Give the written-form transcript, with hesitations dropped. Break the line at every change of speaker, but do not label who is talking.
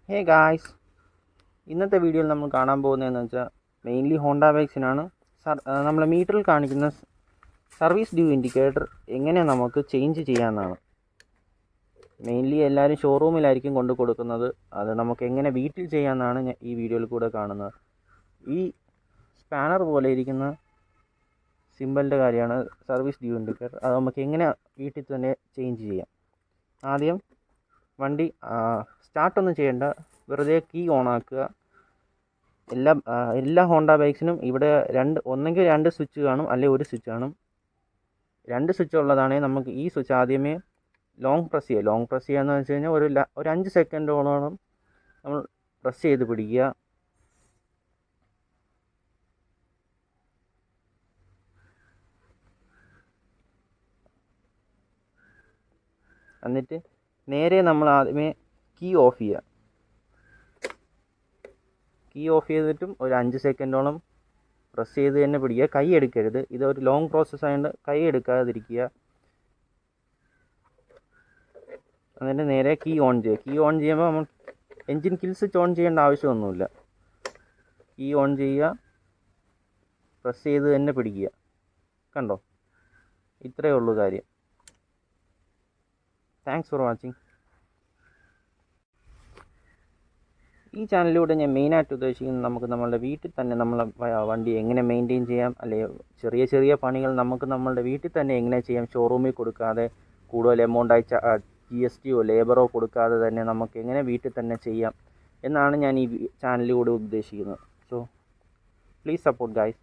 Hey guys, ഇന്നത്തെ വീഡിയോയിൽ നമ്മൾ കാണാൻ പോകുന്നതെന്ന് വെച്ചാൽ മെയിൻലി ഹോണ്ട ബൈക്സിനാണ്. നമ്മളെ മീറ്ററിൽ കാണിക്കുന്ന സർവീസ് ഡ്യൂ ഇൻഡിക്കേറ്റർ എങ്ങനെ നമുക്ക് ചേഞ്ച് ചെയ്യാമെന്നാണ്. മെയിൻലി എല്ലാവരും ഷോറൂമിലായിരിക്കും കൊണ്ട് കൊടുക്കുന്നത്. അത് നമുക്ക് എങ്ങനെ വീട്ടിൽ ചെയ്യാമെന്നാണ് ഈ വീഡിയോയിൽ കൂടെ കാണുന്നത്. ഈ സ്പാനർ പോലെ ഇരിക്കുന്ന സിമ്പലിൻ്റെ കാര്യമാണ് സർവീസ് ഡ്യൂ ഇൻഡിക്കേറ്റർ. അത് നമുക്ക് എങ്ങനെ വീട്ടിൽ തന്നെ ചേഞ്ച് ചെയ്യാം. ആദ്യം വണ്ടി സ്റ്റാർട്ടൊന്നും ചെയ്യേണ്ട, വെറുതെ കീ ഓൺ ആക്കുക. എല്ലാ ഹോണ്ട ബൈക്സിനും ഇവിടെ ഒന്നെങ്കിൽ രണ്ട് സ്വിച്ച് കാണും, അല്ലെങ്കിൽ ഒരു സ്വിച്ച് കാണും. രണ്ട് സ്വിച്ച് ഉള്ളതാണെങ്കിൽ നമുക്ക് ഈ സ്വിച്ച് ആദ്യമേ ലോങ് പ്രസ് ചെയ്യുക എന്ന് വെച്ച് കഴിഞ്ഞാൽ ഒരു 5 സെക്കൻഡോളം നമ്മൾ പ്രസ് ചെയ്ത് പിടിക്കുക. എന്നിട്ട് നേരെ നമ്മൾ ആദ്യമേ കീ ഓഫ് ചെയ്യുക. കീ ഓഫ് ചെയ്തിട്ടും ഒരു 5 സെക്കൻഡോളം പ്രസ് ചെയ്ത് തന്നെ പിടിക്കുക. കൈ എടുക്കരുത്, ഇതൊരു ലോങ് പ്രോസസ്സ് ആയതുകൊണ്ട് കൈ എടുക്കാതിരിക്കുക. എന്നിട്ട് നേരെ കീ ഓൺ ചെയ്യുക. കീ ഓൺ ചെയ്യുമ്പോൾ നമ്മൾ എൻജിൻ കിൽ സ്വിച്ച് ഓൺ ചെയ്യേണ്ട ആവശ്യമൊന്നുമില്ല. കീ ഓൺ ചെയ്യുക, പ്രസ് ചെയ്ത് തന്നെ പിടിക്കുക. കണ്ടോ, ഇത്രയേ ഉള്ളൂ കാര്യം. Thanks for watching. ഈ ചാനലിലൂടെ ഞാൻ മെയിനായിട്ട് ഉദ്ദേശിക്കുന്നത് നമുക്ക് നമ്മളുടെ വീട്ടിൽ തന്നെ നമ്മളെ വണ്ടി എങ്ങനെ മെയിൻറ്റെയിൻ ചെയ്യാം, അല്ലെങ്കിൽ ചെറിയ ചെറിയ പണികൾ നമുക്ക് നമ്മളുടെ വീട്ടിൽ തന്നെ എങ്ങനെ ചെയ്യാം. ഷോറൂമിൽ കൊടുക്കാതെ, കൂടുതൽ എമൗണ്ടായി GST ലേബറോ കൊടുക്കാതെ തന്നെ നമുക്ക് എങ്ങനെ വീട്ടിൽ തന്നെ ചെയ്യാം എന്നാണ് ഞാൻ ഈ ചാനലിലൂടെ ഉദ്ദേശിക്കുന്നത്. So please support guys.